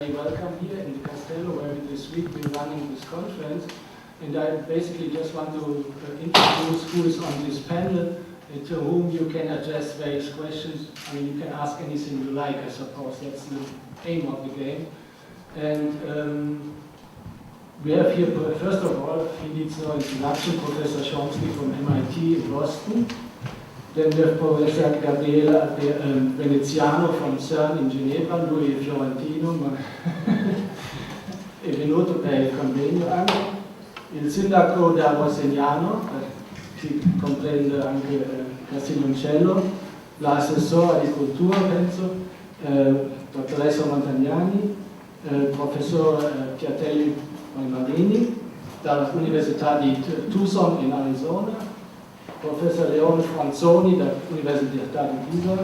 Welcome here in the Castello, where this week we're running this conference. And I basically just want to introduce who is on this panel, to whom you can address various questions. I mean, you can ask anything you like, I suppose. That's the aim of the game. And we have here, first of all, he needs no introduction, Professor Chomsky from MIT in Boston. Then we have Professor Gabriele Veneziano from CERN in Ginevra, lui è fiorentino, ma è venuto per il convegno anche. Il sindaco da Rosignano, che comprende anche Castiglioncello, l'assessore di cultura, penso, dottoressa Montagnani, professor Piatelli Marini, dall'Università di Tucson in Arizona, professor Leone Franzoni dall'Università di Pisa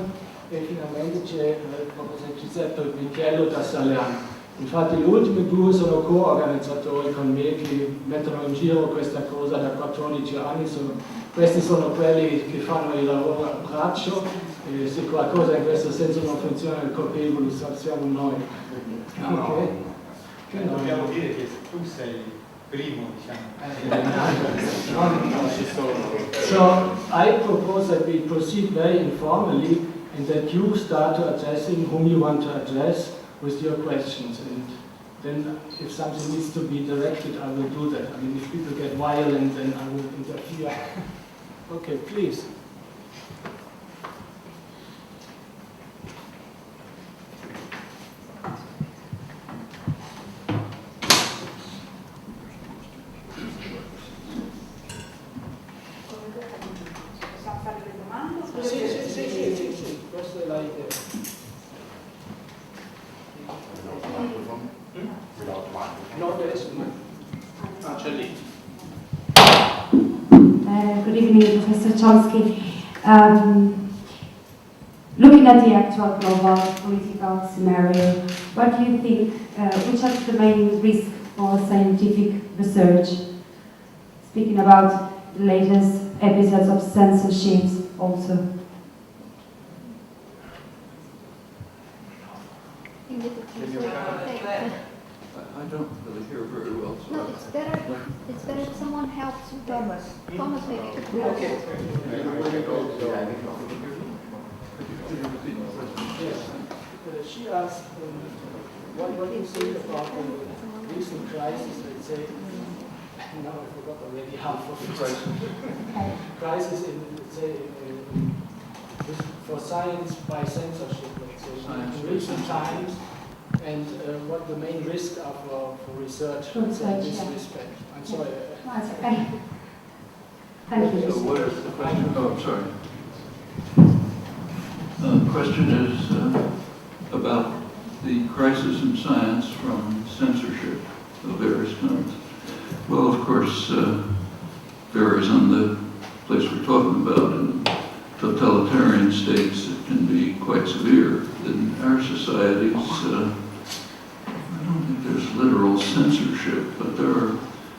e finalmente c'è il professor Giuseppe Michiello da Salerno. Infatti gli ultimi due sono co-organizzatori con me che mettono in giro questa cosa da 14 anni. Questi sono quelli che fanno il lavoro a braccio e se qualcosa in questo senso non funziona il colpevole siamo noi. Dobbiamo dire che tu sei primo, diciamo. So I propose that we proceed very informally and that you start to addressing whom you want to address with your questions, and then if something needs to be directed, I will do that. I mean, if people get violent, then I will interfere. Okay, please. Sì, questa è l'idea. No, there is one. Good evening, Professor Chomsky. Looking at the actual global political scenario, what do you think, which are the main risks for scientific research? Speaking about the latest episodes of censorship also. I don't really hear very well. So no, it's better if someone helps Thomas. Thomas, maybe. Okay. Yes. She asked, what do you think about the recent crisis, let's say, now I forgot already half of it. Crisis in, let's say, for science by censorship, let's say, in recent times. And what the main risks are for research in this respect. I'm sorry. No, it's okay. Thank you. So what is the question? Oh, I'm sorry. The question is about the crisis in science from censorship of various kinds. Well, of course, varies on the place we're talking about. In totalitarian states, it can be quite severe. In our societies, I don't think there's literal censorship, but there are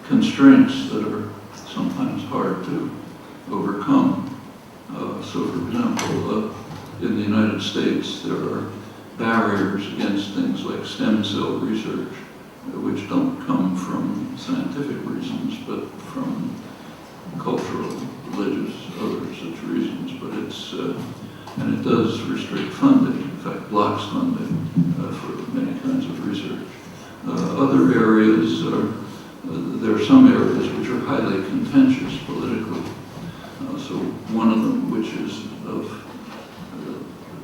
constraints that are sometimes hard to overcome. So, for example, in the United States, there are barriers against things like stem cell research, which don't come from scientific reasons, but from cultural, religious, other such reasons. But it's and it does restrict funding, in fact blocks funding for many kinds of research. Other areas there are some areas which are highly contentious politically. So one of them, which is of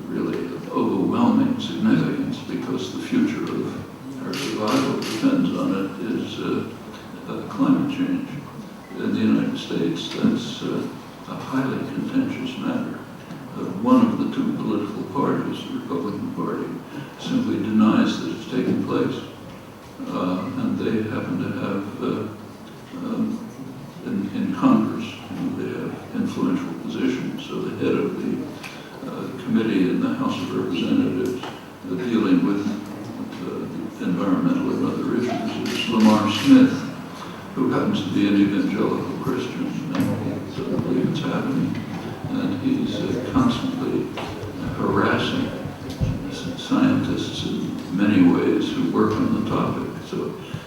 really overwhelming significance because the future of our survival depends on it, is climate change. In the United States, that's a highly contentious matter. One of the two political parties, the Republican Party, simply denies that it's taking place. And they happen to have, in Congress, they have influential positions. So the head of the committee in the House of Representatives dealing with environmental and other issues is Lamar Smith, who happens to be an evangelical Christian, and doesn't believe it's happening. And he's constantly harassing scientists in many ways who work so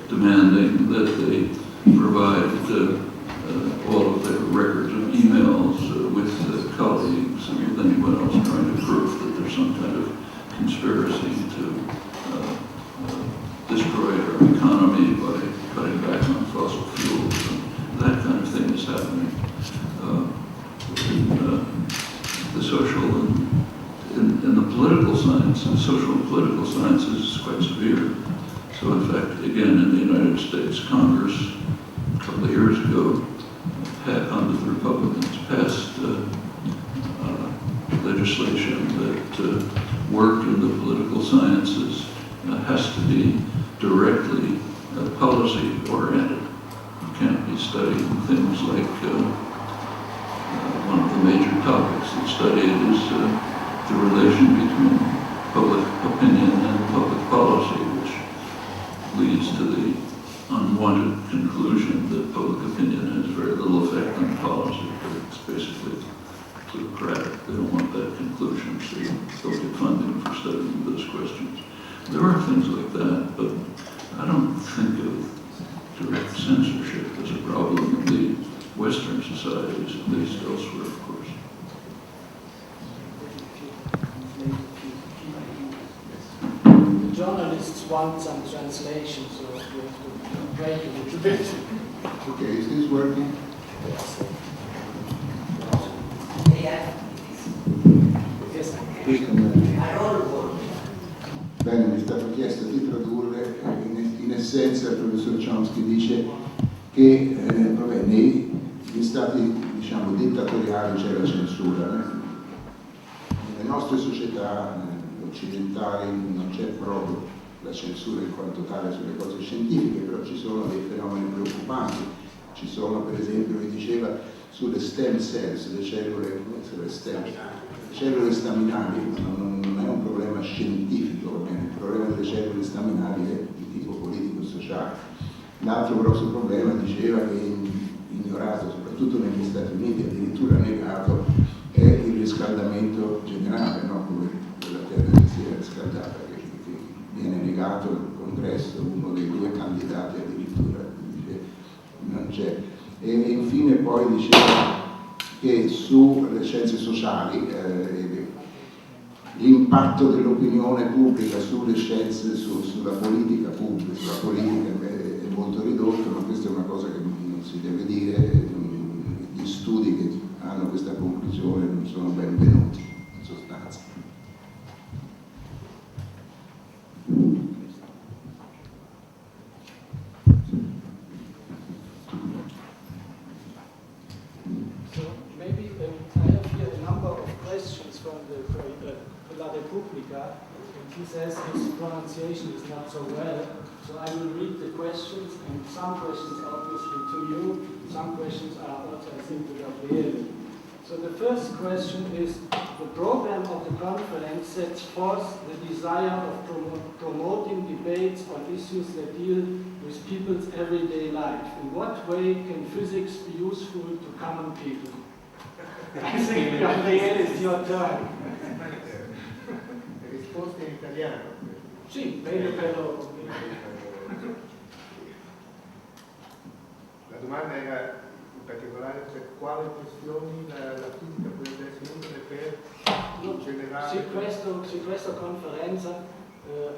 demanding that they provide all of their records of emails with colleagues and with anyone else trying to prove that there's some kind of conspiracy to destroy our economy by cutting back on fossil fuels. And that kind of thing is happening in the social and in the political science. And social and political sciences is quite severe. So in fact, again, in the United States, Congress a couple of years ago, under the Republicans, passed legislation that work in the political sciences has to be directly policy-oriented. You can't be studying things like one of the major topics that's studied is the relation between public opinion and public policy, which leads to the unwanted conclusion that public opinion has very little effect on policy, but it's basically plutocratic. They don't want that conclusion, so you don't get funding for studying those questions. There are things like that, but I don't think of direct censorship as a problem in the Western societies, at least elsewhere, of course. The journalists want some translation, so we have to break a little bit. Okay, is this working? Yes. Bene, mi è stato chiesto di tradurre. In essenza il professor Chomsky dice che negli stati, diciamo, dittatoriali c'è la censura. Nelle nostre società occidentali non c'è proprio la censura in quanto tale sulle cose scientifiche, però ci sono dei fenomeni preoccupanti. Ci sono, per esempio, lui diceva, sulle stem cells, le cellule staminali, non è un problema scientifico, il problema delle cellule staminali è di tipo politico-sociale. L'altro grosso problema, diceva, che è ignorato, soprattutto negli Stati Uniti, addirittura negato, è il riscaldamento generale, no? Come la Terra che si è riscaldata, che viene negato nel congresso, uno dei due candidati addirittura dice non c'è. E infine poi diceva che sulle scienze sociali l'impatto dell'opinione pubblica sulle scienze, sulla politica pubblica, sulla politica è molto ridotto, ma questa è una cosa che non si deve dire. Gli studi che hanno questa conclusione non sono benvenuti, in sostanza. So maybe I have here a number of questions from La Repubblica, and he says his pronunciation is not so well. So I will read the questions, and some questions are obviously to you, some questions are also, I think, to Gabriele. So the first question is, the program of the conference sets forth the desire of promoting debates on issues that deal with people's everyday life. In what way can physics be useful to common people? I think, Gabriele, it's your turn. Risposte in italiano. Sì, meglio per loro. La domanda era in particolare per quali questioni la fisica potrebbe essere utile per generare. Sì, questa conferenza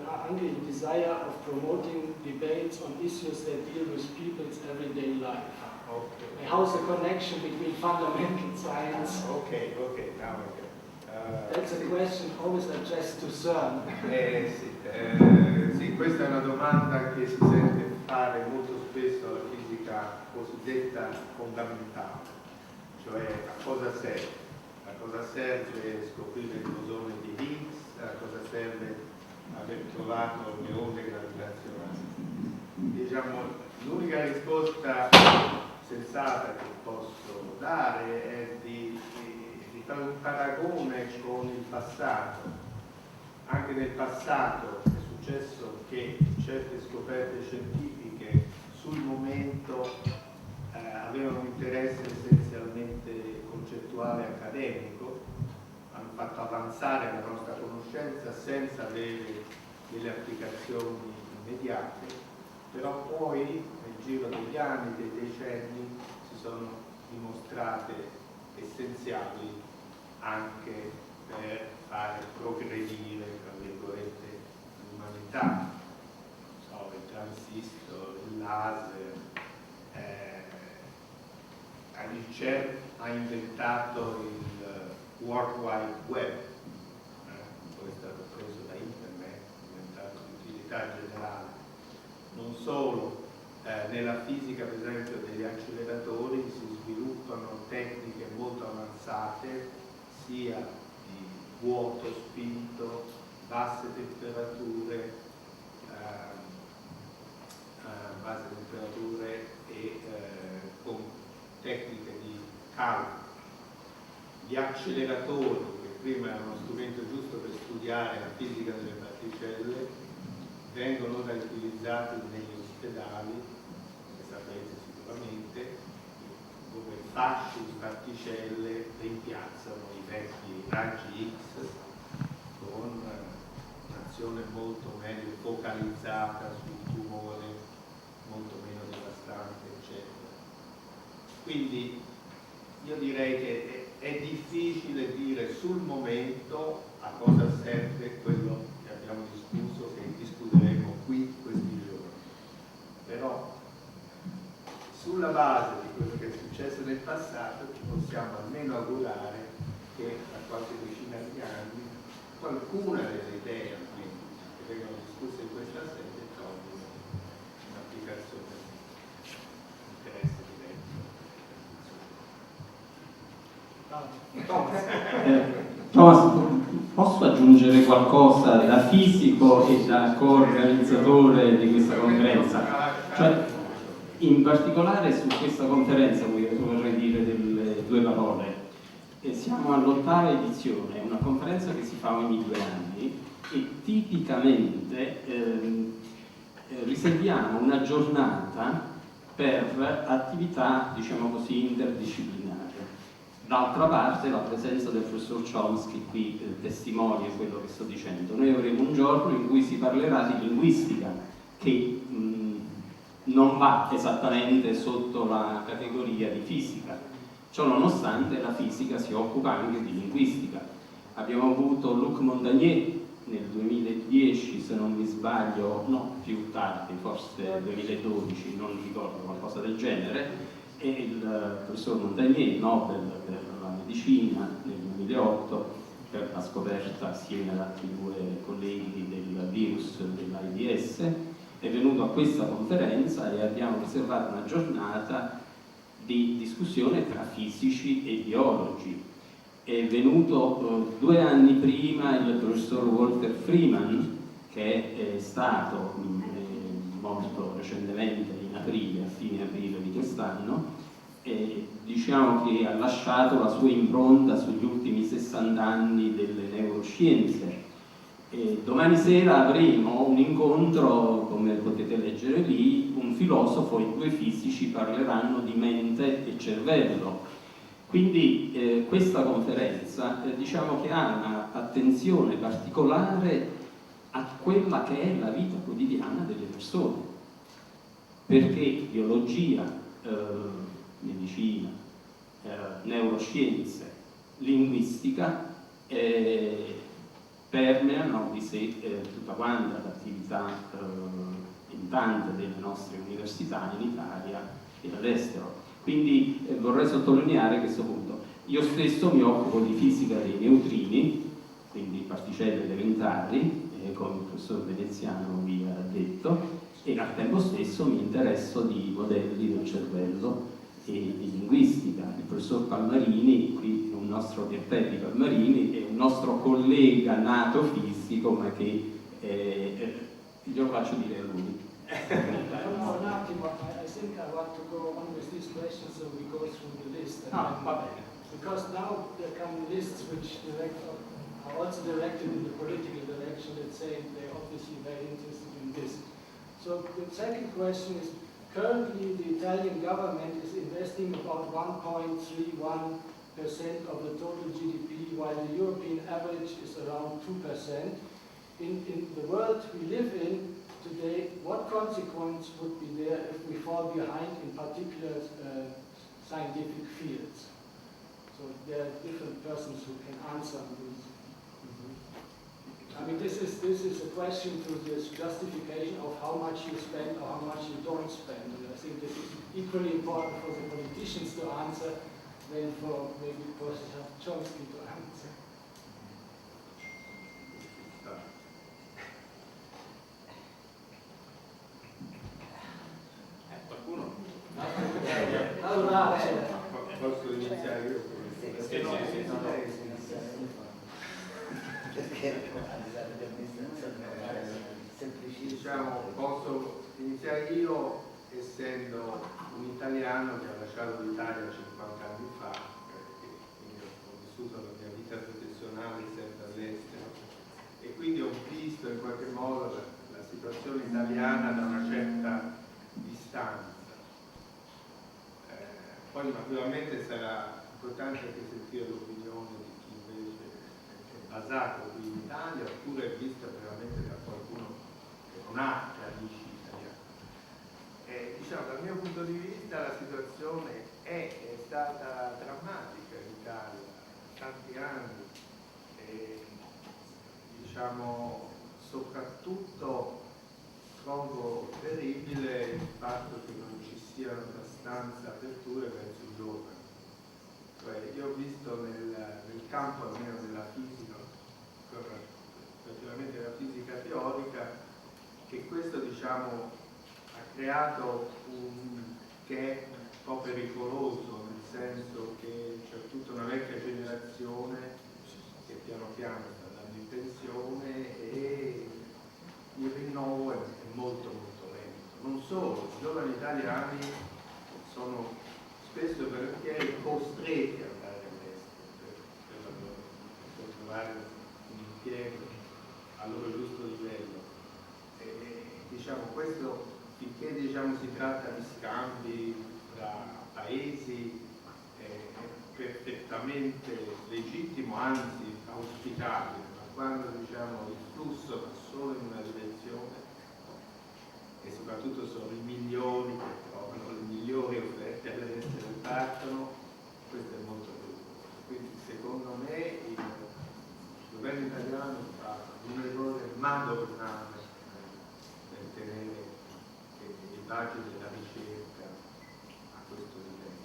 ha anche il desire of promoting debates on issues that deal with people's everyday life. Okay. How's the connection between fundamental science? Okay, now okay. That's a question always addressed to CERN. Sì, questa è una domanda che si sente fare molto spesso alla fisica cosiddetta fondamentale, cioè a cosa serve? A cosa serve scoprire il bosone di Higgs? A cosa serve aver trovato le onde gravitazionali? Diciamo, l'unica risposta sensata che posso dare è di fare un paragone con il passato. Anche nel passato è successo che certe scoperte scientifiche sul momento avevano un interesse essenzialmente concettuale e accademico, hanno fatto avanzare la nostra conoscenza senza avere delle applicazioni immediate. però poi nel giro degli anni, dei decenni, si sono dimostrate essenziali anche per fare progredire, tra virgolette, l'umanità. Il transistor, il laser, il CERN ha inventato il World Wide Web, poi è stato preso da internet, è diventato di utilità generale. Non solo, nella fisica per esempio degli acceleratori si sviluppano tecniche molto avanzate sia di vuoto spinto, basse temperature e con tecniche di calcolo. Gli acceleratori, che prima erano uno strumento giusto per studiare la fisica delle particelle, vengono ora utilizzati negli ospedali, come sapete sicuramente, dove fasci di particelle rimpiazzano i vecchi raggi X con un'azione molto meglio focalizzata sul tumore, molto meno devastante, eccetera. Quindi io direi che è difficile dire sul momento a cosa serve quello che abbiamo discusso, che discuteremo qui questi giorni. Però sulla base di quello che è successo nel passato ci possiamo almeno augurare che tra qualche decina di anni qualcuna delle idee almeno che vengono discusse in questa sede trovi un'applicazione di interesse diretto. Thomas, posso aggiungere qualcosa da fisico e da co-organizzatore di questa conferenza? Cioè, in particolare su questa conferenza vorrei dire delle due parole. Siamo all'8ª edizione, una conferenza che si fa ogni 2 anni e tipicamente riserviamo una giornata per attività, diciamo così, interdisciplinari. D'altra parte la presenza del professor Chomsky qui testimonia quello che sto dicendo. Noi avremo un giorno in cui si parlerà di linguistica, che non va esattamente sotto la categoria di fisica. Ciò nonostante la fisica si occupa anche di linguistica. Abbiamo avuto Luc Montagnier nel 2010, se non mi sbaglio, no, più tardi, forse 2012, non ricordo, qualcosa del genere, e il professor Montagnier, Nobel per la medicina nel 2008, per la scoperta assieme ad altri 2 colleghi del virus dell'AIDS, è venuto a questa conferenza e abbiamo riservato una giornata di discussione tra fisici e biologi. È venuto 2 anni prima il professor Walter Freeman, che è stato morto recentemente in aprile, a fine aprile di quest'anno, e diciamo che ha lasciato la sua impronta sugli ultimi 60 anni delle neuroscienze. E domani sera avremo un incontro, come potete leggere lì, un filosofo e 2 fisici parleranno di mente e cervello. Quindi questa conferenza diciamo che ha un'attenzione particolare a quella che è la vita quotidiana delle persone, perché biologia, medicina, neuroscienze, linguistica permeano di sé tutta quanta l'attività in tante delle nostre università in Italia e all'estero. Quindi vorrei sottolineare questo punto. Io stesso mi occupo di fisica dei neutrini, quindi particelle elementari, come il professor veneziano vi ha detto, e al tempo stesso mi interesso di modelli del cervello e di linguistica. Il professor Palmarini, qui un nostro Pierpelli Palmarini, è un nostro collega nato fisico, ma che glielo faccio dire a lui. No, un attimo, I think I want to go on with these questions so we go through the list. Va bene. Because now there come lists which are also directed in the political direction that say they're obviously very interested in this. So the second question is, currently the Italian government is investing about 1.31% of the total GDP, while the European average is around 2%. In the world we live in, today, what consequence would be there if we fall behind in particular scientific fields? So there are different persons who can answer this. I mean, this is a question to this justification of how much you spend or how much you don't spend. And I think this is equally important for the politicians to answer than for maybe Professor Chomsky to answer. Qualcuno? Allora, Posso iniziare io? Diciamo, posso iniziare io essendo un italiano che ha lasciato l'Italia 50 anni fa, quindi ho vissuto la mia vita professionale sempre all'estero e quindi ho visto in qualche modo la situazione italiana da una certa distanza. Poi naturalmente sarà importante anche sentire l'opinione di chi invece è basato qui in Italia oppure è vista veramente da qualcuno che non ha radici italiane. Diciamo, dal mio punto di vista la situazione è stata drammatica in Italia tanti anni e diciamo soprattutto trovo terribile il fatto che non ci siano abbastanza aperture verso i giovani. Cioè, io ho visto nel campo almeno della fisica, relativamente della fisica teorica, che questo diciamo ha creato un gap un po' pericoloso, nel senso che c'è tutta una vecchia generazione che piano piano sta andando in pensione e il rinnovo è molto lento. Non solo, i giovani italiani sono spesso e volentieri costretti ad andare all'estero per trovare un impiego al loro giusto livello. Diciamo, questo finché diciamo, si tratta di scambi tra paesi è perfettamente legittimo, anzi auspicabile, ma quando diciamo, il flusso va solo in una direzione e soprattutto sono i milioni che trovano le migliori offerte all'estero e partono, questo è molto pericoloso. Quindi secondo me il governo italiano fa un errore madornale nel tenere il budget della ricerca a questo livello.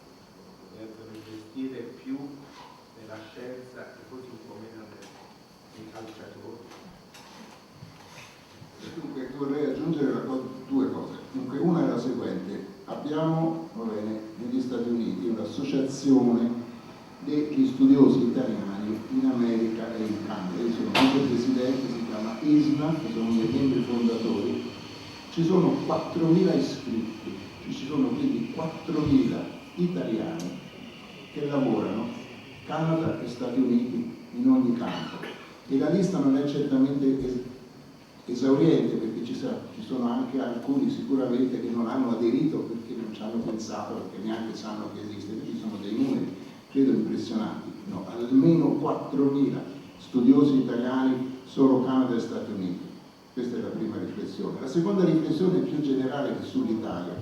Dovrebbero investire più nella scienza e così un po' meno nei calciatori. Dunque, vorrei aggiungere due cose. Dunque, una è la seguente. Abbiamo, negli Stati Uniti un'associazione degli studiosi italiani in America e in Canada. Io sono vicepresidente, si chiama ISNA, che sono dei membri fondatori. Ci sono 4.000 iscritti, ci sono quindi 4.000 italiani che lavorano Canada e Stati Uniti in ogni campo. E la lista non è certamente esauriente perché ci sono anche alcuni sicuramente che non hanno aderito perché non ci hanno pensato, perché neanche sanno che esiste, perché ci sono dei numeri credo impressionanti, no, almeno 4.000 studiosi italiani solo Canada e Stati Uniti. Questa è la prima riflessione. La seconda riflessione è più generale che sull'Italia,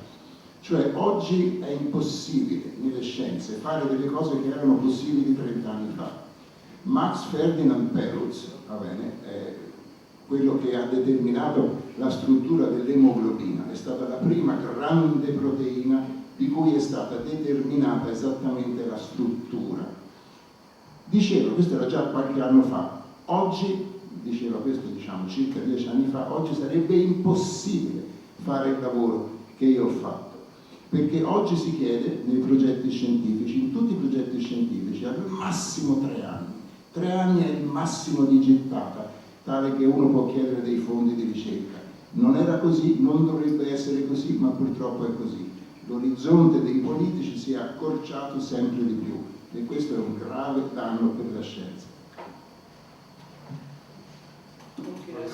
cioè oggi è impossibile nelle scienze fare delle cose che erano possibili 30 anni fa. Max Ferdinand Perutz, è quello che ha determinato la struttura dell'emoglobina, è stata la prima grande proteina di cui è stata determinata esattamente la struttura. Diceva, questo era già qualche anno fa, oggi, diceva questo diciamo circa 10 anni fa, oggi sarebbe impossibile fare il lavoro che io ho fatto, perché oggi si chiede nei progetti scientifici, in tutti i progetti scientifici, al massimo 3 anni. 3 anni è il massimo di gittata, tale che uno può chiedere dei fondi di ricerca. Non era così, non dovrebbe essere così, ma purtroppo è così. L'orizzonte dei politici si è accorciato sempre di più e questo è un grave danno per la scienza. Vorrei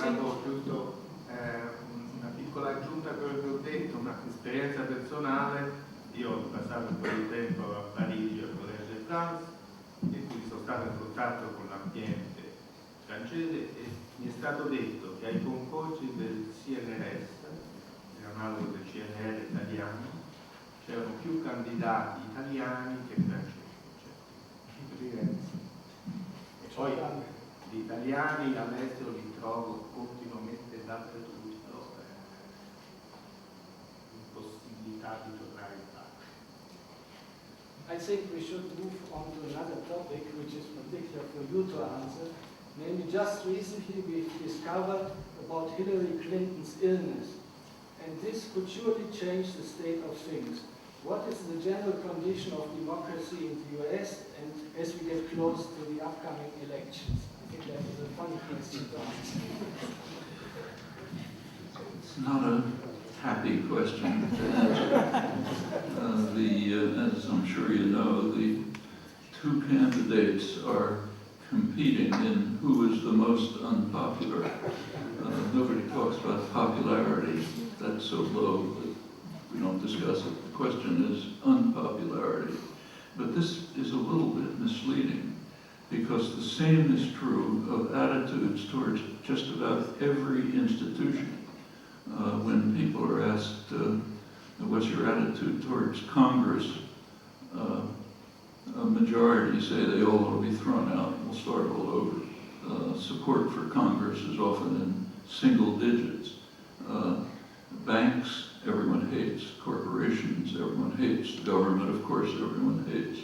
giusto una piccola aggiunta a quello che ho detto, un'esperienza personale. Io ho passato un po' di tempo a Parigi al Collège de France e quindi sono stato in contatto con l'ambiente francese e mi è stato detto che ai concorsi del CNRS candidati italiani che francesi. E poi gli italiani all'estero li trovo continuamente dappertutto, impossibilità di tornare in patria. I think we should move on to another topic, which is particular for you to answer. Namely, just recently we've discovered about Hillary Clinton's illness, and this could surely change the state of things. What is the general condition of democracy in the US, and as we get close to the upcoming elections? I think that is a funny question to answer. It's not a happy question. As I'm sure you know, the two candidates are competing in who is the most unpopular. Nobody talks about popularity. That's so low that we don't discuss it. The question is unpopularity. But this is a little bit misleading, because the same is true of attitudes towards just about every institution. When people are asked, what's your attitude towards Congress, a majority say they all ought to be thrown out and we'll start all over. Support for Congress is often in single digits. Banks, everyone hates. Corporations, everyone hates. The government, of course, everyone hates.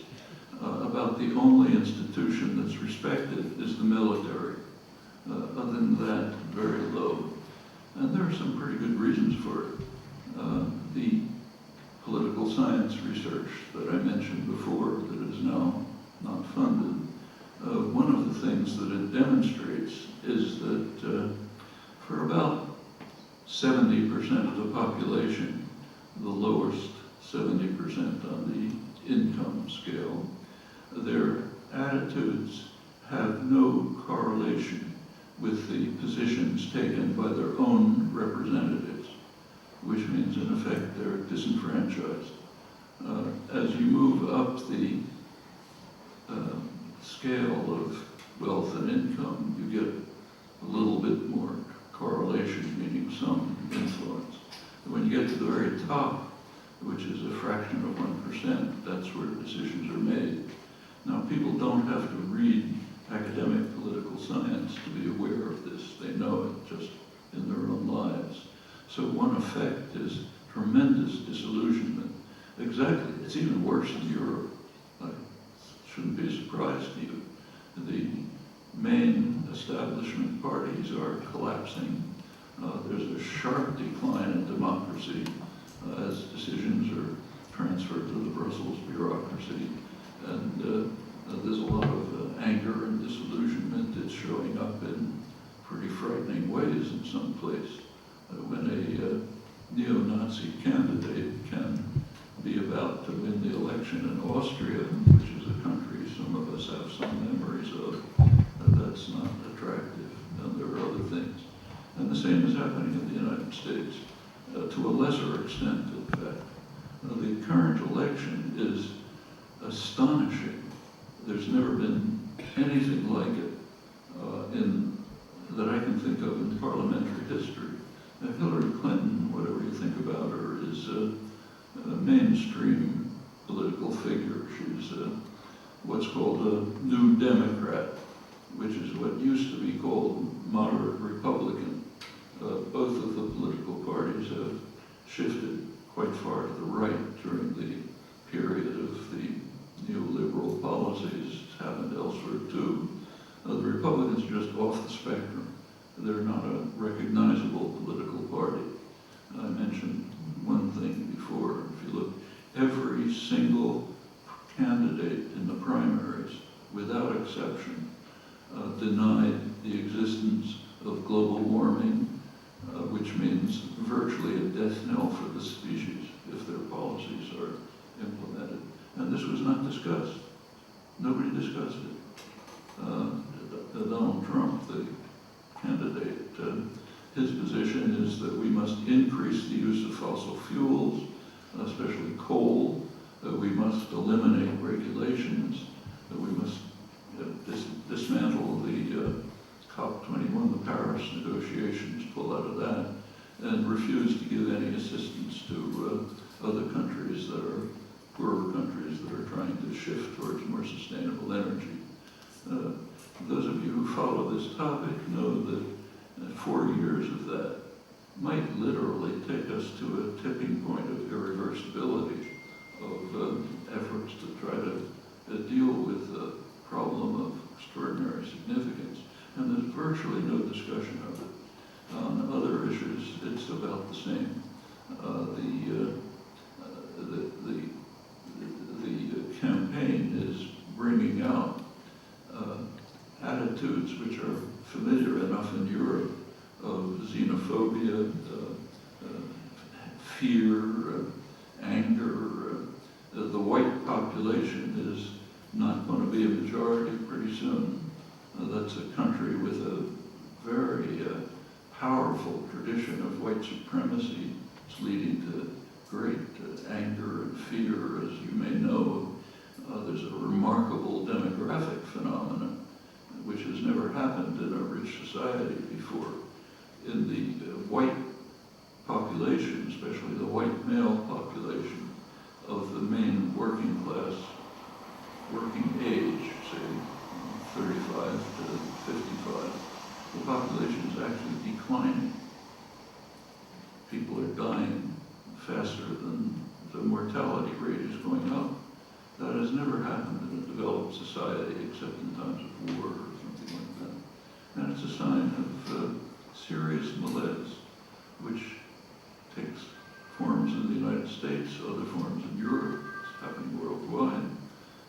About the only institution that's respected is the military. Other than that, very low. And there are some pretty good reasons for it. The political science research that I mentioned before that is now not funded, one of the things that it demonstrates is that for about 70% of the population, the lowest 70% on the income scale, their attitudes have no correlation with the positions taken by their own representatives, which means in effect they're disenfranchised. As you move up the scale of wealth and income, you get a little bit more correlation, meaning some influence. When you get to the very top, which is a fraction of 1%, that's where decisions are made. Now, people don't have to read academic political science to be aware of this. They know it just in their own lives. So one effect is tremendous disillusionment. Exactly, it's even worse in Europe. It shouldn't be a surprise to you. The main establishment parties are collapsing. There's a sharp decline in democracy as decisions are transferred to the Brussels bureaucracy. And there's a lot of anger and disillusionment. It's showing up in pretty frightening ways in some place. When a neo-Nazi candidate can be about to win the election in Austria, which is a country some of us have some memories of, that's not attractive. And there are other things. And the same is happening in the United States, to a lesser extent, in fact. The current election is astonishing. There's never been anything like it that I can think of in parliamentary history. Hillary Clinton, whatever you think about her, is a mainstream political figure. She's what's called a New Democrat, which is what used to be called moderate Republican. Both of the political parties have shifted quite far to the right during the period of the neoliberal policies. It's happened elsewhere too. The Republicans are just off the spectrum. They're not a recognizable political party. I mentioned one thing before. If you look, every single candidate in the primaries, without exception, denied the existence of global warming, which means virtually a death knell for the species if their policies are implemented. And this was not discussed. Nobody discussed it. Donald Trump, the candidate, his position is that we must increase the use of fossil fuels, especially coal. We must eliminate regulations. We must dismantle the COP21, the Paris negotiations, pull out of that, and refuse to give any assistance to other countries that are poorer trying to shift towards more sustainable energy. Those of you who follow this topic know that 4 years of that might literally take us to a tipping point of irreversibility of efforts to try to deal with the problem of extraordinary significance. And there's virtually no discussion of it. On other issues, it's about the same. The campaign is bringing out attitudes which are familiar enough in Europe of xenophobia, fear, anger. The white population is not going to be a majority pretty soon. That's a country with a very powerful tradition of white supremacy. It's leading to great anger and fear, as you may know. There's a remarkable demographic phenomenon which has never happened in a rich society before. In the white population, especially the white male population of the main working class, working age, say 35 to 55, the population is actually declining. People are dying faster than the mortality rate is going up. That has never happened in a developed society except in times of war or something like that. And it's a sign of serious malaise, which takes forms in the United States, other forms in Europe. It's happening worldwide.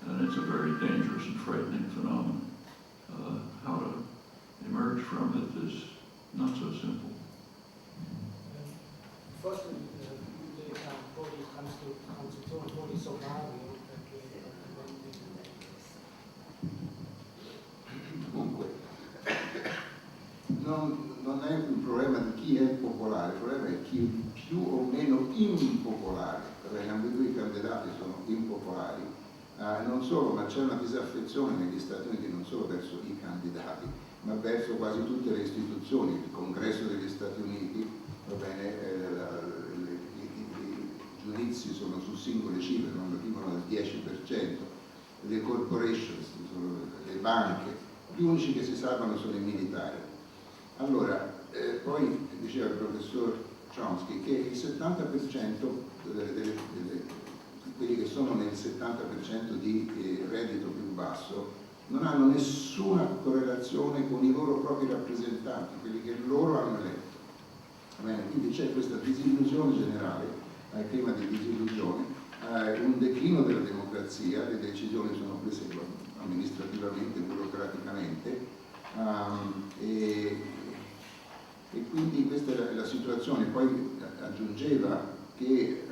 And it's a very dangerous and frightening phenomenon. How to emerge from it is not so simple. Forse un po' di transizione, un po' di sommario, perché Comunque, non è un problema di chi è popolare, il problema è chi più o meno impopolare, perché ambedue i candidati sono impopolari. Non solo, ma c'è una disaffezione negli Stati Uniti non solo verso i candidati, ma verso quasi tutte le istituzioni. Il Congresso degli Stati Uniti, va bene, i giudizi sono su singole cifre, non arrivano al 10%, le corporations, le banche, gli unici che si salvano sono i militari. Allora, poi diceva il professor Chomsky che il 70% quelli che sono nel 70% di reddito più basso non hanno nessuna correlazione con i loro propri rappresentanti, quelli che loro hanno eletto. Quindi c'è questa disillusione generale, clima di disillusione, un declino della democrazia, le decisioni sono prese amministrativamente, burocraticamente, e quindi questa è la situazione. Poi aggiungeva che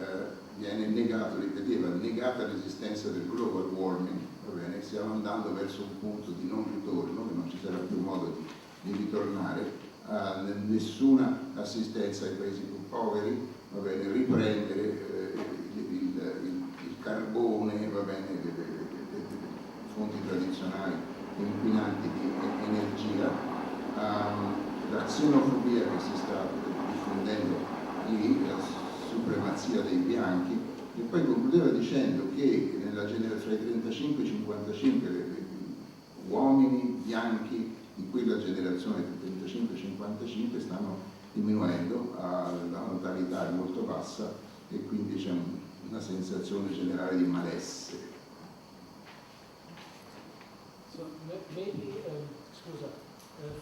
viene negato, ripeteva, negata l'esistenza del global warming, va bene? Stiamo andando verso un punto di non ritorno, che non ci sarà più modo di ritornare, nessuna assistenza ai paesi più poveri, va bene? Riprendere il carbone, va bene? Le fonti tradizionali inquinanti di energia, la xenofobia che si sta diffondendo lì, la supremazia dei bianchi, e poi concludeva dicendo che nella generazione fra i 35 e i 55 uomini bianchi di quella generazione del 35-55 stanno diminuendo, la natalità è molto bassa e quindi c'è una sensazione generale di malessere. So, maybe, scusa,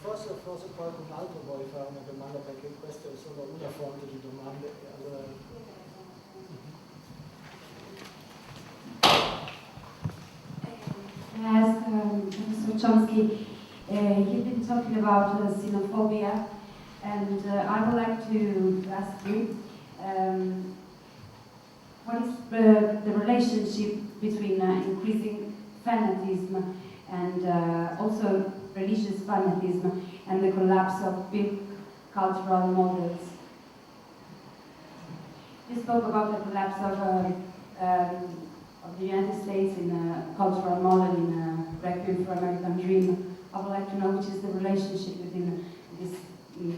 forse qualcun altro vuole fare una domanda, perché questa è solo una fonte di domande. Allora... I ask Professor Chomsky, you've been talking about xenophobia, and I would like to ask you, what is the relationship between increasing fanatism and also religious fanatism and the collapse of big cultural models? You spoke about the collapse of the United States in a cultural model, in a Requiem for American Dream. I would like to know which is the relationship between this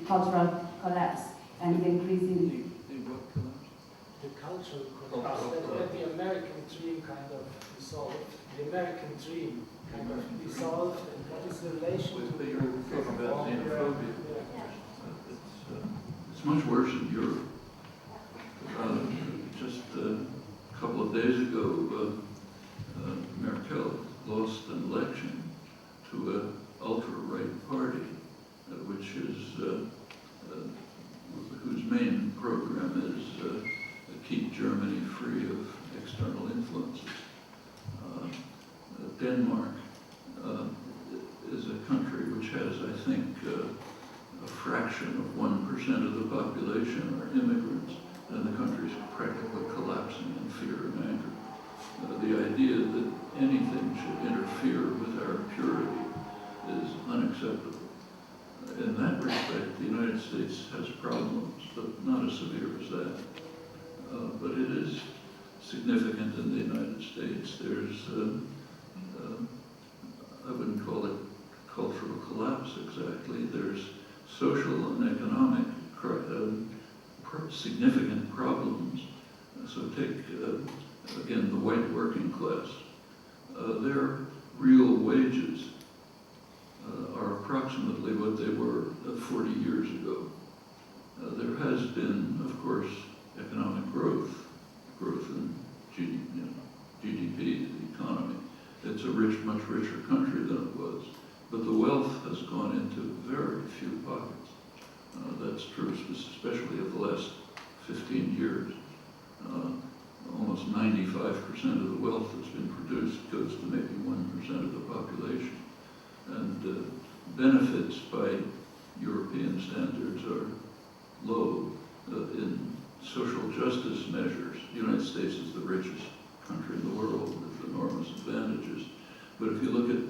cultural collapse and the increasing... The cultural contrast that the American dream kind of dissolved. The American dream kind of dissolved, and what is the relation to But you're talking about xenophobia. It's much worse in Europe. Just a couple of days ago, Merkel lost an election to an ultra-right party, which is whose main program is keep Germany free of external influences. Denmark is a country which has, I think, a fraction of 1% of the population are immigrants, and the country is practically collapsing in fear and anger. The idea that anything should interfere with our purity is unacceptable. In that respect, the United States has problems, but not as severe as that. But it is significant in the United States. There's, I wouldn't call it cultural collapse exactly. There's social and economic significant problems. So take, again, the white working class. Their real wages are approximately what they were 40 years ago. There has been, of course, economic growth in GDP, the economy. It's a much richer country than it was. But the wealth has gone into very few pockets. That's true, especially of the last 15 years. Almost 95% of the wealth that's been produced goes to maybe 1% of the population. And benefits by European standards are low in social justice measures. The United States is the richest country in the world with enormous advantages. But if you look at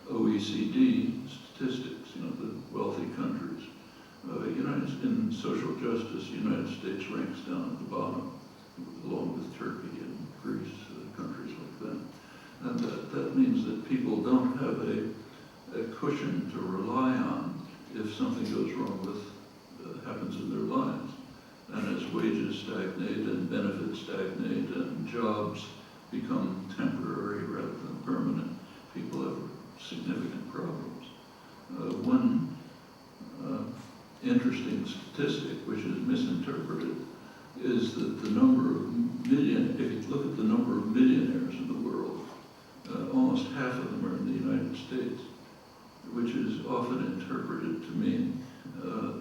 OECD statistics, the wealthy countries, in social justice, the United States ranks down at the bottom, along with Turkey and Greece, countries like that. And that means that people don't have a cushion to rely on if something goes wrong with, happens in their lives. And as wages stagnate and benefits stagnate and jobs become temporary rather than permanent, people have significant problems. One interesting statistic, which is misinterpreted, is that if you look at the number of millionaires in the world, almost half of them are in the United States, which is often interpreted to mean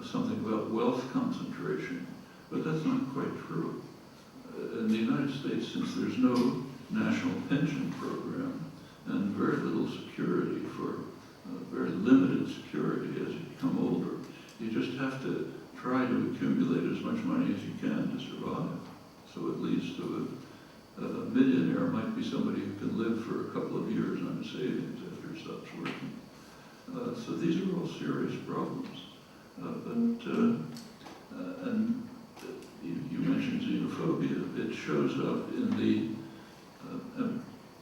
something about wealth concentration, but that's not quite true. In the United States, since there's no national pension program and very little security very limited security as you become older, you just have to try to accumulate as much money as you can to survive. So it leads to a millionaire might be somebody who can live for a couple of years on his savings after he stops working. So these are all serious problems. And you mentioned xenophobia. It shows up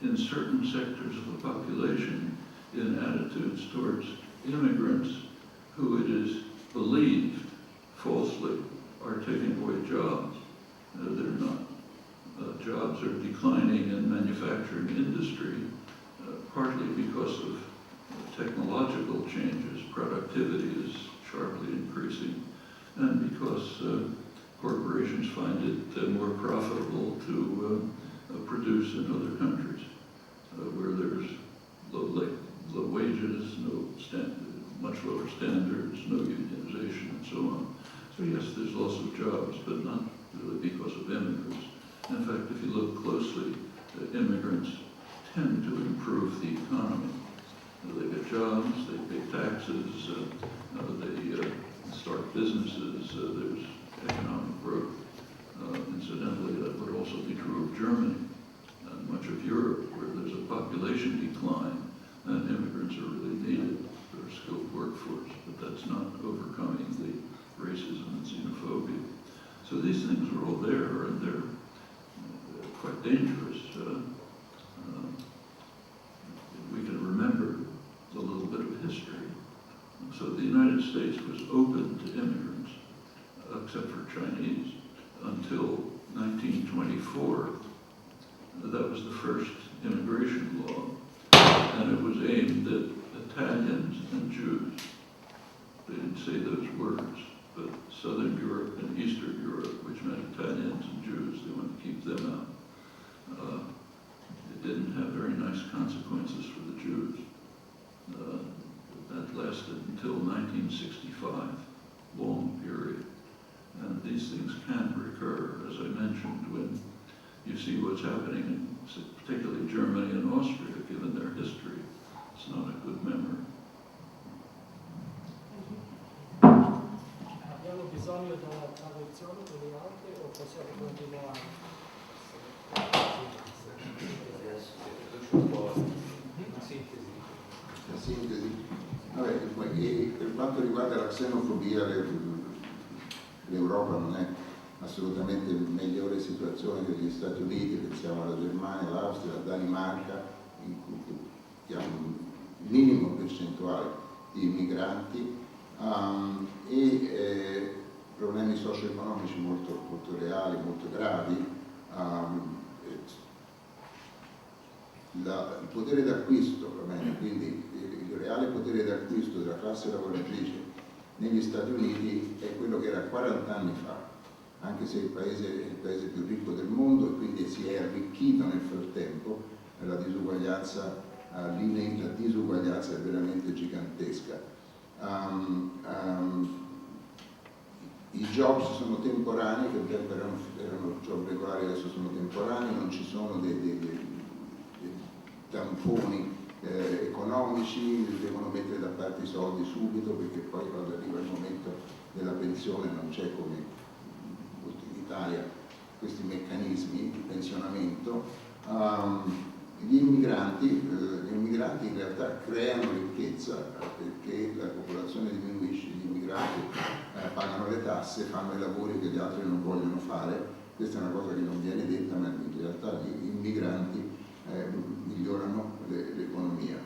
in certain sectors of the population in attitudes towards immigrants who it is believed falsely are taking away jobs. They're not. Jobs are declining in manufacturing industry, partly because of technological changes. Productivity is sharply increasing, and because corporations find it more profitable to produce in other countries where there's low wages, much lower standards, no unionization, and so on. So yes, there's loss of jobs, but not really because of immigrants. In fact, if you look closely, immigrants tend to improve the economy. They get jobs, they pay taxes, they start businesses, there's economic growth. Incidentally, that would also be true of Germany and much of Europe, where there's a population decline and immigrants are really needed for a skilled workforce, but that's not overcoming the racism and xenophobia. So these things are all there, and they're quite dangerous. We can remember a little bit of history. So the United States was open to immigrants, except for Chinese, until 1924. That was the first immigration law, and it was aimed at Italians and Jews. They didn't say those words, but Southern Europe and Eastern Europe, which meant Italians and Jews, they wanted to keep them out. It didn't have very nice consequences for the Jews. That lasted until 1965, long period. And these things can recur, as I mentioned, when you see what's happening in particularly Germany and Austria, given their history. It's not a good memory. Abbiamo bisogno della traduzione degli altri o possiamo continuare? La sintesi. Vabbè, per quanto riguarda la xenofobia, l'Europa non è assolutamente in migliore situazione degli Stati Uniti, pensiamo alla Germania, all'Austria, alla Danimarca, in cui hanno un minimo percentuale di immigranti e problemi socio-economici molto reali, molto gravi. Il potere d'acquisto, va bene, quindi il reale potere d'acquisto della classe lavoratrice negli Stati Uniti è quello che era 40 anni fa, anche se è il paese più ricco del mondo e quindi si è arricchito nel frattempo. La disuguaglianza è veramente gigantesca. I jobs sono temporanei, che un tempo erano job regolari, adesso sono temporanei, non ci sono dei tamponi economici, devono mettere da parte i soldi subito, perché poi quando arriva il momento della pensione non c'è, come in Italia, questi meccanismi di pensionamento. Gli immigranti in realtà creano ricchezza, perché la popolazione diminuisce, gli immigrati pagano le tasse, fanno i lavori che gli altri non vogliono fare. Questa è una cosa che non viene detta, ma in realtà gli immigranti migliorano l'economia.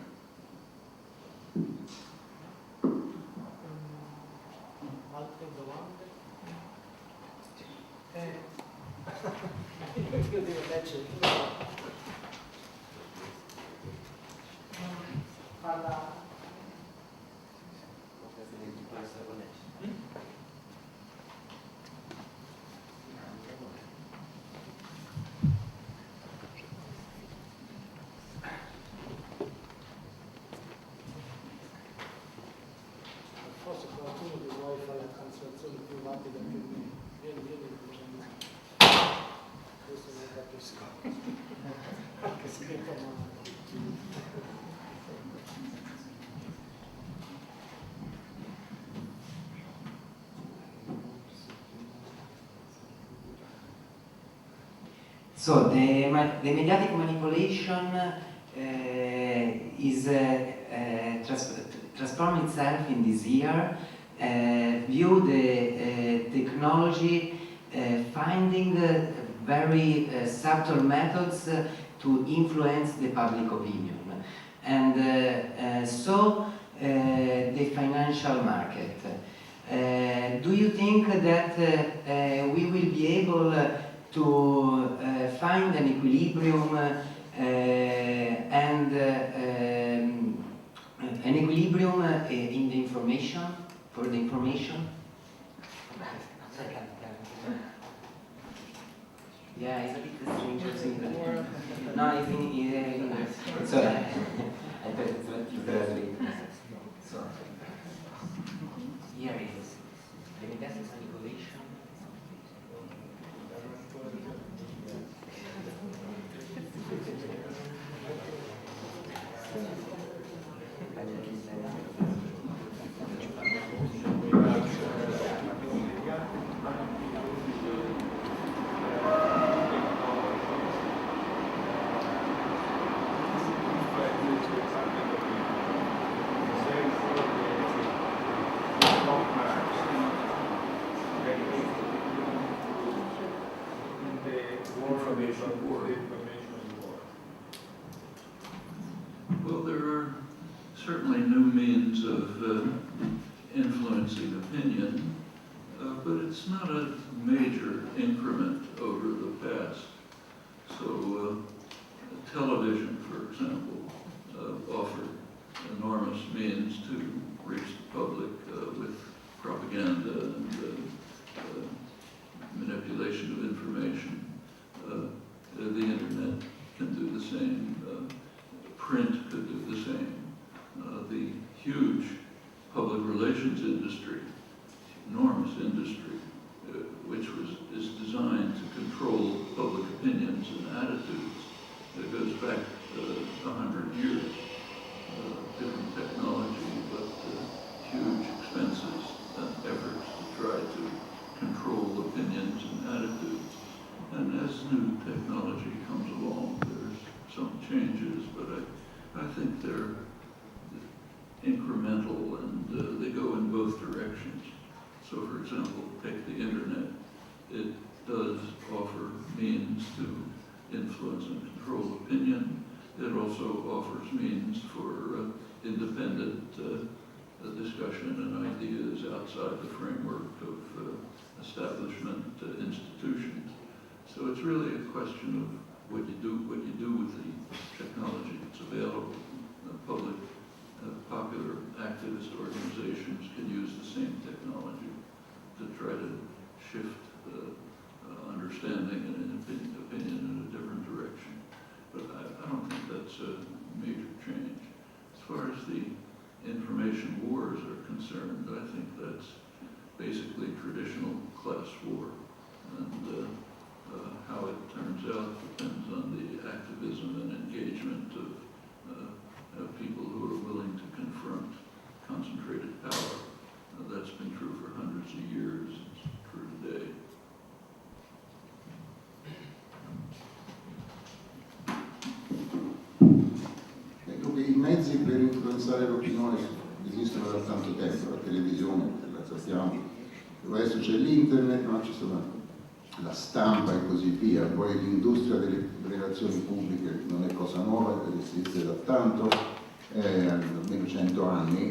Altre domande? Io devo leggere. Parla. Forse qualcuno che vuole fare la translazione più rapida che me. Vieni. Questo non capisco. Anche scritto male. So the mediatic manipulation is transforming itself in this year. View the technology finding very subtle methods to influence the public opinion, and so the financial market. Do you think that we will be able to find an equilibrium in the information, for the information? Yeah, it's a bit strange. No, it's in English. Sorry. I thought it's what you translate. So, here it is. The mediatic manipulation. Well, there are certainly new means of influencing opinion, but it's not a major increment over the past. new technology comes along, there's some changes, but I think they're incremental and they go in both directions. So for example, take the internet. It does offer means to influence and control opinion. It also offers means for independent discussion and ideas outside the framework of establishment institutions. So it's really a question of what you do with the technology that's available. Public, popular activist organizations can use the same technology to try to shift understanding and opinion in a different direction. But I don't think that's a major change. As far as the information wars are concerned, I think that's basically traditional class war. And how it turns out depends on the activism and engagement of people who are willing to confront concentrated power. That's been true for hundreds of years. It's true today. I mezzi per influenzare l'opinione esistono da tanto tempo, la televisione, la sappiamo, adesso c'è l'internet, ma ci sono la stampa e così via, poi l'industria delle relazioni pubbliche non è cosa nuova, esiste da tanto, almeno 100 anni,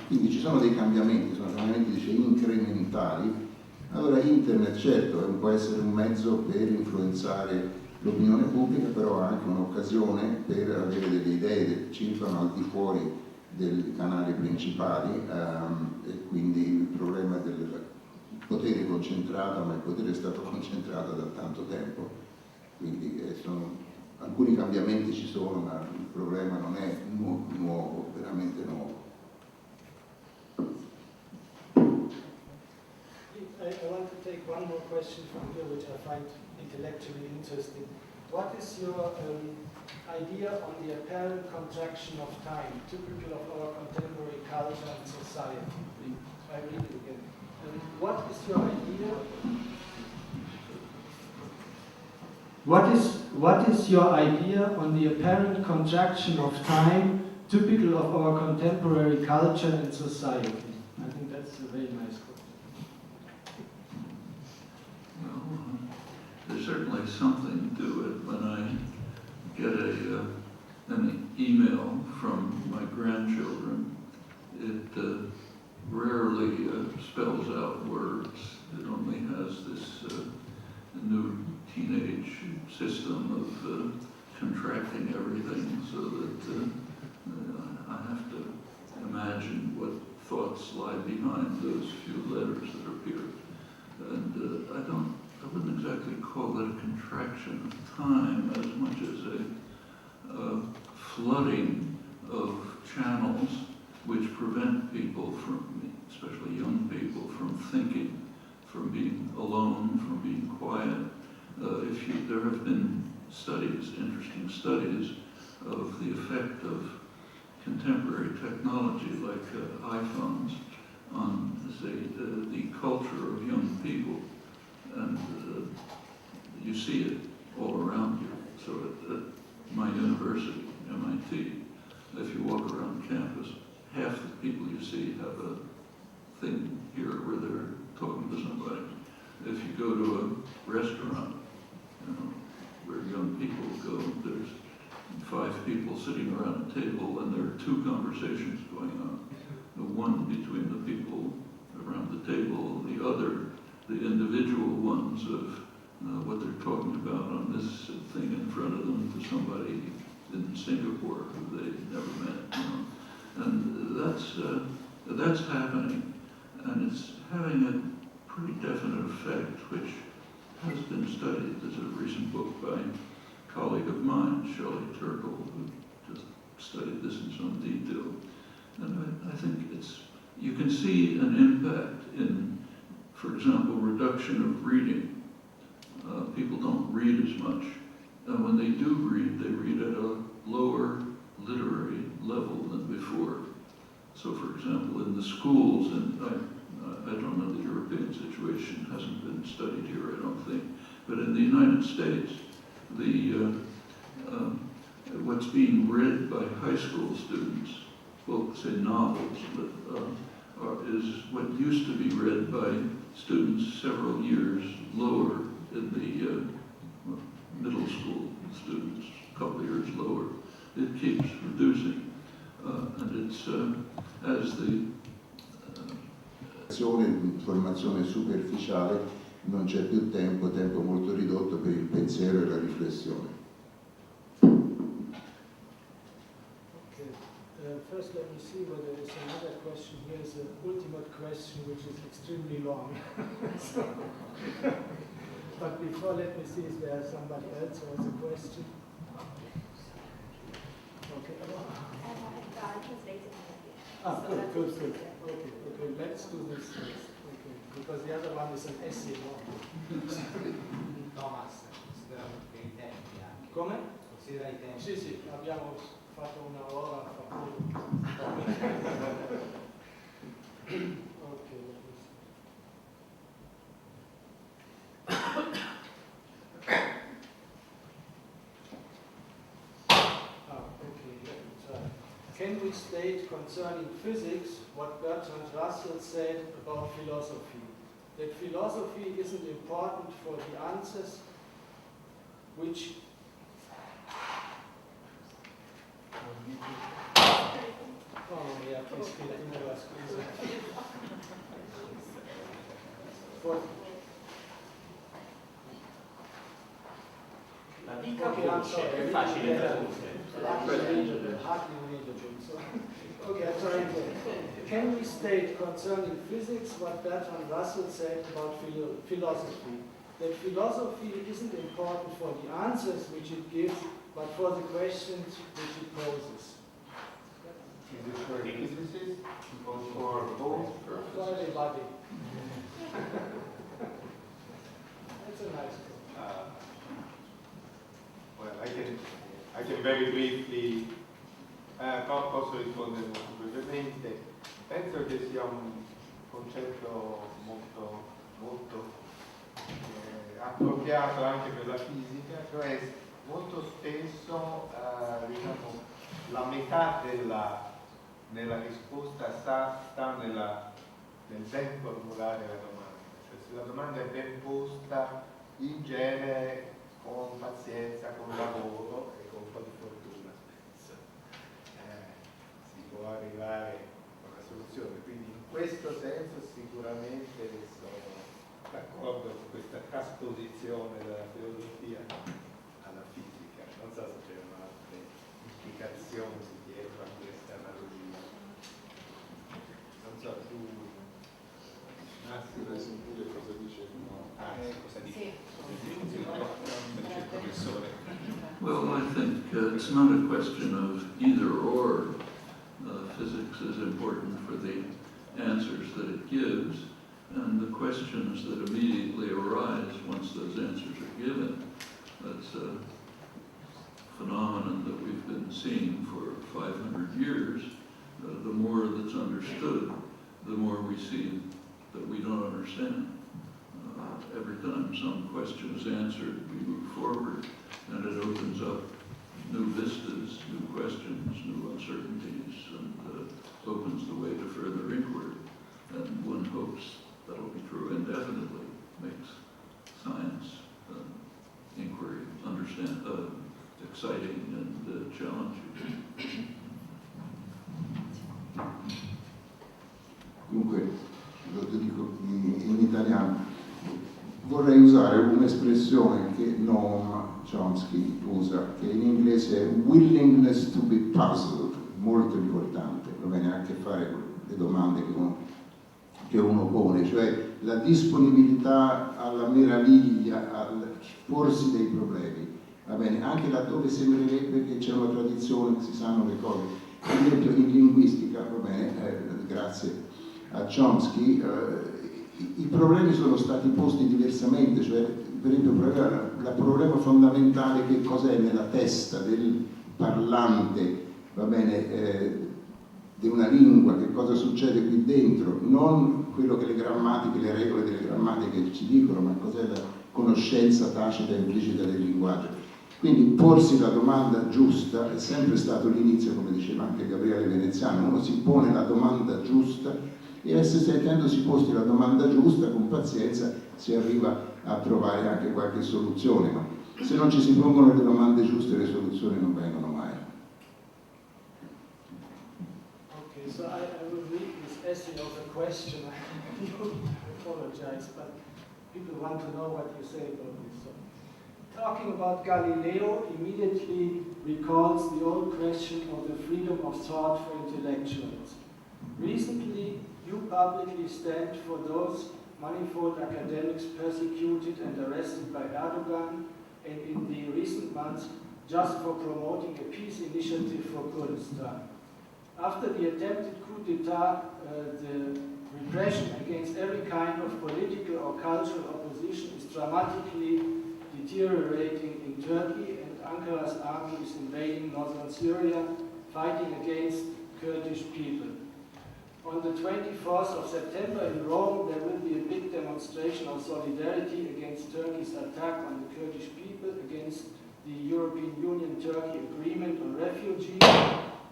quindi ci sono dei cambiamenti, sono cambiamenti dice, incrementali. Allora internet certo può essere un mezzo per influenzare l'opinione pubblica, però ha anche un'occasione per avere delle idee che circolano al di fuori dei canali principali e quindi il problema del potere concentrato, ma il potere è stato concentrato da tanto tempo, quindi alcuni cambiamenti ci sono, ma il problema non è nuovo, veramente nuovo. I want to take one more question from you, which I find intellectually interesting. What is your idea on the apparent contraction of time, typical of our contemporary culture and society? I read it again. What is your idea? What is your idea on the apparent contraction of time, typical of our contemporary culture and society? I think that's a very nice question. Well, there's certainly something to it. When I get an email from my grandchildren, it rarely spells out words. It only has this new teenage system of contracting everything so that I have to imagine what thoughts lie behind those few letters that appear. And I wouldn't exactly call that a contraction of time as much as a flooding of channels which prevent people from, especially young people, from thinking, from being alone, from being quiet. There have been studies, interesting studies, of the effect of contemporary technology like iPhones on, say, the culture of young people. And you see it all around you. So at my university, MIT, if you walk around campus, half the people you see have a thing here where they're talking to somebody. If you go to a restaurant, where young people go, there's 5 people sitting around a table and there are 2 conversations going on. The one between the people around the table, the other, the individual ones of what they're talking about on this thing in front of them to somebody in Singapore who they never met. And that's happening, and it's having a pretty definite effect, which has been studied. There's a recent book by a colleague of mine, Shelley Turkle, who just studied this in some detail. And I think you can see an impact in, for example, reduction of reading. People don't read as much. And when they do read, they read at a lower literary level than before. So, for example, in the schools, and I don't know the European situation, hasn't been studied here, I don't think, but in the United States, what's being read by high school students, well, say novels, but is what used to be read by students several years lower in the middle school students, a couple of years lower. It keeps reducing, and it's as the informazione superficiale, non c'è più tempo molto ridotto per il pensiero e la riflessione. First, let me see whether there is another question. Here is an ultimate question which is extremely long. But before, let me see if there is somebody else who has a question. Okay. Good. Okay, let's do this first. Okay, because the other one is an essay long. Thomas, considera i tempi anche. Come? Considera i tempi. Sì, abbiamo fatto una ora fa poco. Okay, let me see. Okay, let me try. Can we state concerning physics what Bertrand Russell said about philosophy? That philosophy isn't important for the answers which please continue, scusa. La dica Okay, I'm sorry. è facile tradurre. Hardly readable. So. Okay, I'm sorry. Can we state concerning physics what Bertrand Russell said about philosophy? That philosophy isn't important for the answers which it gives, but for the questions which it poses. Is it for physicists or for both? For everybody. That's a nice quote. Well, I can very briefly, posso rispondere molto brevemente. Penso che sia un concetto molto appropriato anche per la fisica, cioè molto spesso diciamo, la metà nella risposta sta nel ben formulare la domanda, cioè se la domanda è ben posta, in genere con pazienza, con lavoro e con un po' di fortuna spesso si può arrivare a una soluzione. Quindi in questo senso sicuramente sono d'accordo con questa trasposizione della filosofia alla fisica. Non so se c'erano altre implicazioni dietro a questa analogia. Non so, tu Vorrei sentire cosa dice cosa dici? il professore. Well, I think it's not a question of either or. Physics is important for the answers that it gives, and the questions that immediately arise once those answers are given. That's a phenomenon that we've been seeing for 500 years. The more that's understood, the more we see that we don't understand. Every time some question is answered, we move forward, and it opens up new vistas, new questions, new uncertainties, and opens the way to further inquiry. And one hopes that'll be true indefinitely, makes science inquiry exciting and challenging. Comunque, lo dico in italiano, vorrei usare un'espressione che Noam Chomsky usa, che in inglese è willingness to be puzzled, molto importante, va bene, ha a che fare con le domande che uno pone, cioè la disponibilità alla meraviglia, al porsi dei problemi, va bene, anche laddove sembrerebbe che c'è una tradizione, che si sanno le cose. Per esempio in linguistica, va bene, grazie a Chomsky, i problemi sono stati posti diversamente, cioè per esempio il problema fondamentale che cos'è nella testa del parlante, va bene, di una lingua, che cosa succede qui dentro, non quello che le grammatiche, le regole delle grammatiche ci dicono, ma conoscenza tacita e implicita del linguaggio. Quindi porsi la domanda giusta è sempre stato l'inizio, come diceva anche Gabriele Veneziano, uno si pone la domanda giusta e essendosi posti la domanda giusta, con pazienza si arriva a trovare anche qualche soluzione, ma se non ci si pongono le domande giuste le soluzioni non vengono mai. Okay, so I will read this essay of a question. I do apologize, but people want to know what you say about this. So, talking about Galileo immediately recalls the old question of the freedom of thought for intellectuals. Recently, you publicly stand for those manifold academics persecuted and arrested by Erdogan, and in the recent months, just for promoting a peace initiative for Kurdistan. After the attempted coup d'etat, the repression against every kind of political or cultural opposition is dramatically deteriorating in Turkey, and Ankara's army is invading northern Syria, fighting against Kurdish people. On the 24th of September in Rome, there will be a big demonstration of solidarity against Turkey's attack on the Kurdish people, against the European Union-Turkey Agreement on Refugees,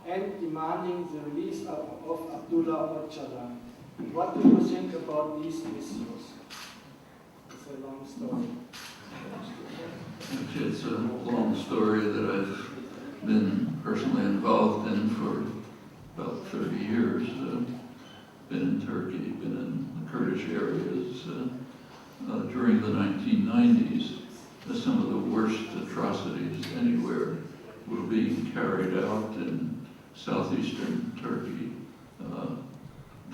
and demanding the release of Abdullah Öcalan. What do you think about these issues? It's a long story. Actually, it's a long story that I've been personally involved in for about 30 years. Been in Turkey, been in the Kurdish areas. During the 1990s, some of the worst atrocities anywhere were being carried out in southeastern Turkey.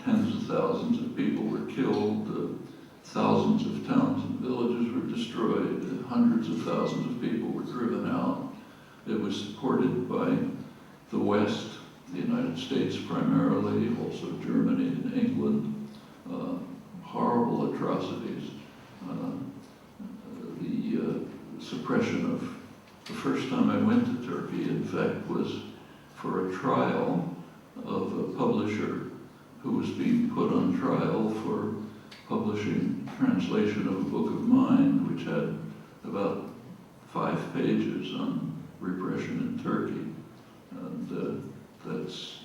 Tens of thousands of people were killed, thousands of towns and villages were destroyed, hundreds of thousands of people were driven out. It was supported by the West, the United States primarily, also Germany and England. Horrible atrocities. The suppression of, the first time I went to Turkey, in fact, was for a trial of a publisher who was being put on trial for publishing translation of a book of mine, which had about 5 pages on repression in Turkey. And that's,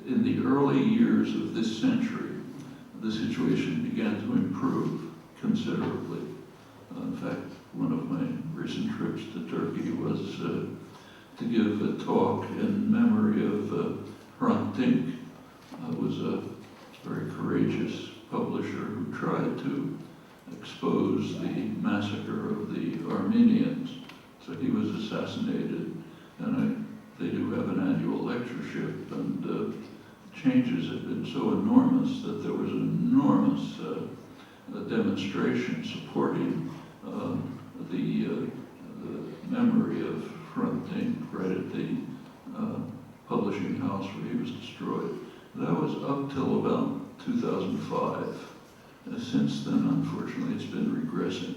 in the early years of this century, the situation began to improve considerably. In fact, one of my recent trips to Turkey was to give a talk in memory of Hrant Dink, who was a very courageous publisher who tried to expose the massacre of the Armenians. So he was assassinated, and they do have an annual lectureship, and changes have been so enormous that there was an enormous demonstration supporting the memory of Hrant Dink right at the publishing house where he was destroyed. That was up till about 2005. Since then, unfortunately, it's been regressing.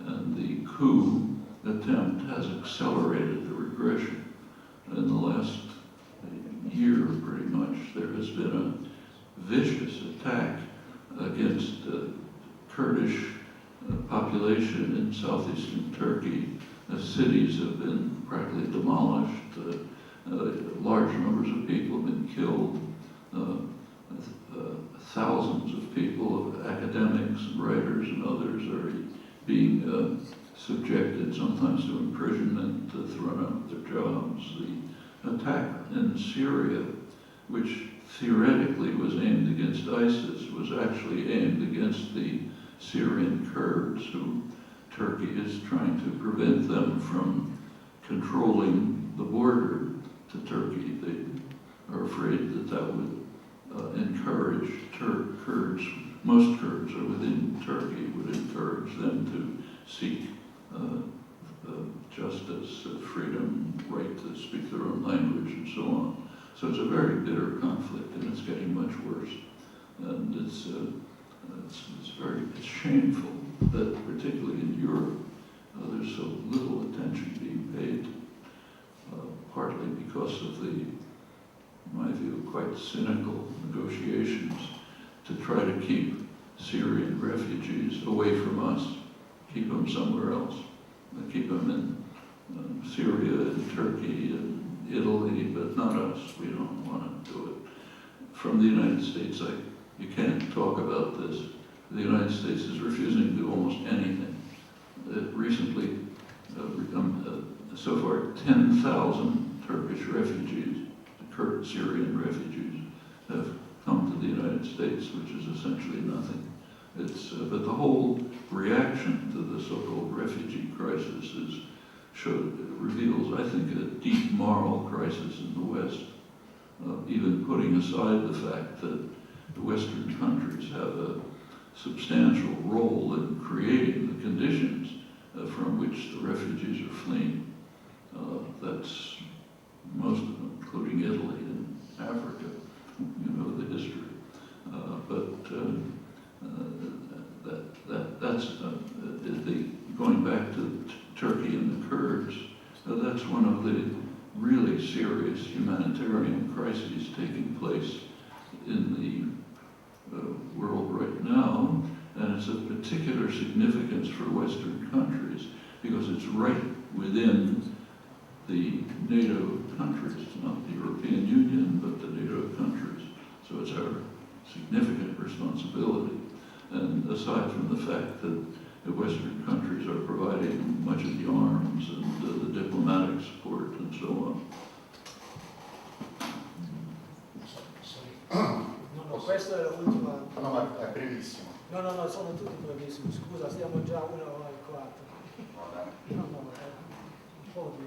And the coup attempt has accelerated the regression. In the last year, pretty much, there has been a vicious attack against the Kurdish population in southeastern Turkey. Cities have been practically demolished. Large numbers of people have been killed. Thousands of people, academics, writers, and others are being subjected sometimes to imprisonment, thrown out of their jobs. The attack in Syria, which theoretically was aimed against ISIS, was actually aimed against the Syrian Kurds, who Turkey is trying to prevent them from controlling the border to Turkey. They are afraid that that would encourage Kurds, most Kurds are within Turkey, would encourage them to seek justice, freedom, right to speak their own language, and so on. So it's a very bitter conflict, and it's getting much worse. And it's shameful that, particularly in Europe, there's so little attention being paid, partly because of the, in my view, quite cynical negotiations to try to keep Syrian refugees away from us. keep them somewhere else. Keep them in Syria and Turkey and Italy, but not us. We don't want to do it. From the United States, you can't talk about this. The United States is refusing to do almost anything. Recently, so far, 10,000 Turkish refugees, Syrian refugees, have come to the United States, which is essentially nothing. But the whole reaction to the so-called refugee crisis reveals, I think, a deep moral crisis in the West, even putting aside the fact that the Western countries have a substantial role in creating the conditions from which the refugees are fleeing. That's most of them, including Italy and Africa. You know the history. Going back to Turkey and the Kurds, that's one of the really serious humanitarian crises taking place in the world right now, and it's of particular significance for Western countries because it's right within the NATO countries, not the European Union, but the NATO countries. So it's our significant responsibility. And aside from the fact that the Western countries are providing much of the arms and the diplomatic support and so on. No, questo è l'ultima. No, ma è brevissimo. No, sono tutti brevissimi. Scusa, stiamo già 1:04. No, un po' di.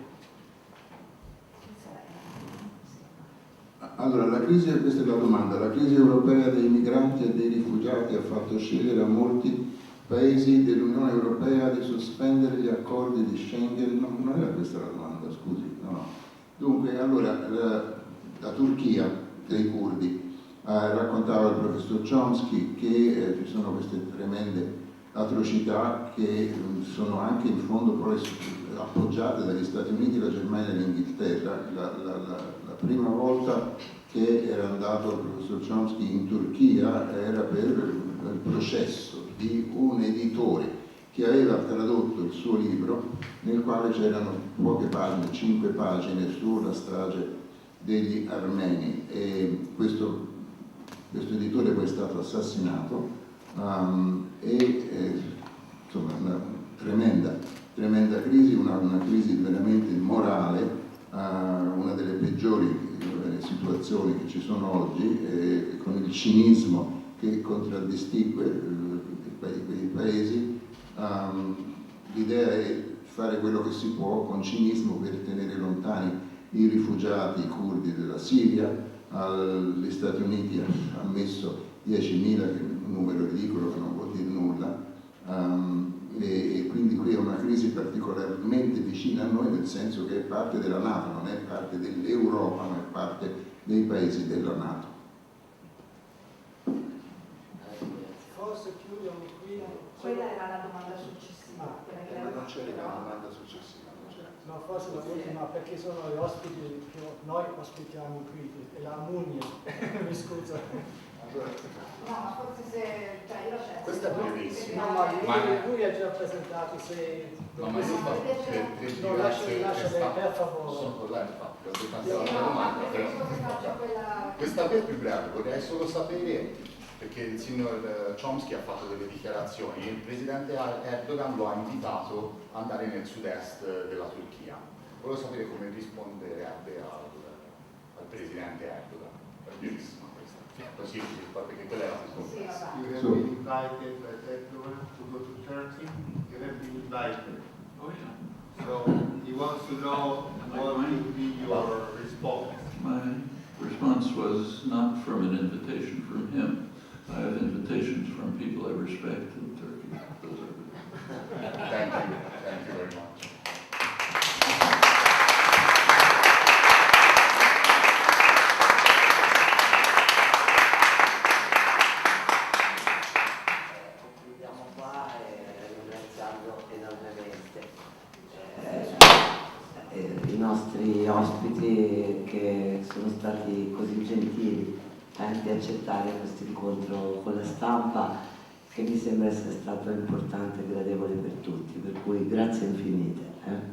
Allora, questa è la domanda. La crisi europea dei migranti e dei rifugiati ha fatto scegliere a molti paesi dell'Unione Europea di sospendere gli accordi di Schengen. No, non era questa la domanda, scusi. No. Dunque, allora, la Turchia dei curdi, raccontava il professor Chomsky che ci sono queste tremende atrocità che sono anche in fondo poi appoggiate dagli Stati Uniti, la Germania e l'Inghilterra. La prima volta che era andato il professor Chomsky in Turchia era per il processo di un editore che aveva tradotto il suo libro nel quale c'erano poche pagine, 5 pagine sulla strage degli armeni, e questo editore poi è stato assassinato insomma una tremenda crisi, una crisi veramente morale, una delle peggiori situazioni che ci sono oggi, con il cinismo che contraddistingue quei paesi. L'idea è fare quello che si può con cinismo per tenere lontani i rifugiati curdi della Siria. Gli Stati Uniti hanno messo 10.000, che è un numero ridicolo che non vuol dire nulla, e quindi qui è una crisi particolarmente vicina a noi, nel senso che è parte della NATO, non è parte dell'Europa, ma è parte dei paesi della NATO. Forse chiudiamo qui. Quella era la domanda successiva. Non c'è la domanda successiva. No, forse l'ultima, perché sono gli ospiti che noi ospitiamo qui, e la Mugna, mi scusa. No, ma forse se. Cioè io lo cerco. Questa è bellissima. No, ma lui ha già presentato, se. No, ma io no, lascia lei, per favore. Sono con lei, infatti, ho detto la domanda. Questa è più breve, vorrei solo sapere, perché il signor Chomsky ha fatto delle dichiarazioni, il presidente Erdogan lo ha invitato ad andare nel sud-est della Turchia. Volevo sapere come risponderebbe al presidente Erdogan. È bellissima questa. Così, perché quella è la risposta. You have been invited by Erdogan to go to Turkey. You have been invited. Oh yeah. So he wants to know what will be your response. My response was not from an invitation from him. I have invitations from people I respect in Turkey. Those are good. Thank you very much. Concludiamo qua ringraziando enormemente i nostri ospiti che sono stati così gentili anche di accettare questo incontro con la stampa che mi sembra essere stato importante e gradevole per tutti, per cui grazie infinite.